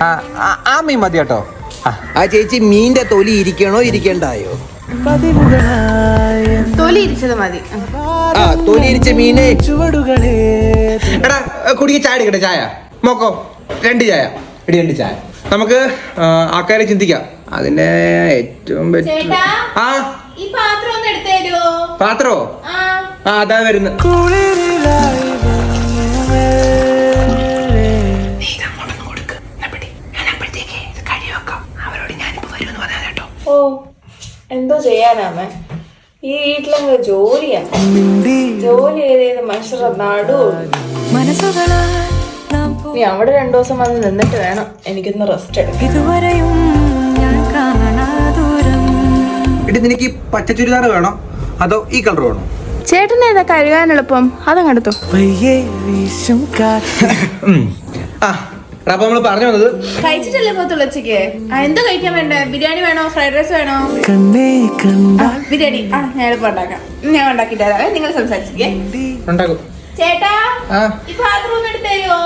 ആ മീൻ മതി കേട്ടോ. ആ ചേച്ചി മീന്റെ തൊലി ഇരിക്കണോ ഇരിക്കണ്ടായോ? തൊലി ഇരിച്ചത് മതി. ആ തൊലി ഇരിച്ച മീനെ ചുവടുകളെ. എടാ കുടിക്ക് ചായ എടുക്കട്ടെ. ചായ മോക്കോ 2 ചായ ഇടി. 2 ചായ. നമുക്ക് ആൾക്കാരെ ചിന്തിക്കാം. അതിന്റെ ഏറ്റവും ഈ പാത്രം ഒന്ന് എടുത്തേരോ? പാത്രോ? ആ അതാ വരുന്നു. ഓ എന്തോ ചെയ്യാനാമേ, ഈ വീട്ടിലങ്ങ് ജോലിയാ. ജോലി ചെയ്ത് മനുഷ്യരുടെ നടു. നീ അവിടെ 2 ദിവസം വന്ന് നിന്നിട്ട് വേണം എനിക്കൊന്ന് റെസ്റ്റ് എടുക്കാം. ഇടി നിനക്ക് ഈ പച്ച ചുരിദാർ വേണോ അതോ ഈ കളർ വേണോ? ചേട്ടനെ ഏതാ കഴുകാൻ എളുപ്പം? അതങ്ങെടുത്തു. അപ്പൊ നമ്മള് പറഞ്ഞു വന്നത് കഴിച്ചിട്ടല്ലേ പോത്തുള്ളൂ ഉച്ചക്ക്. എന്തോ കഴിക്കാൻ വേണ്ടേ? ബിരിയാണി വേണോ? ഫ്രൈഡ് റൈസ് വേണോ? ബിരിയാണി. ഞാൻ എളുപ്പം ഉണ്ടാക്കാം. ഞാൻ ഉണ്ടാക്കിട്ട് നിങ്ങൾ സംസാരിച്ചിരിക്കേ. ഉണ്ടാക്കും. ചേട്ടാ ഈ പാത്രം ഒന്ന് എടുത്തരുവോ?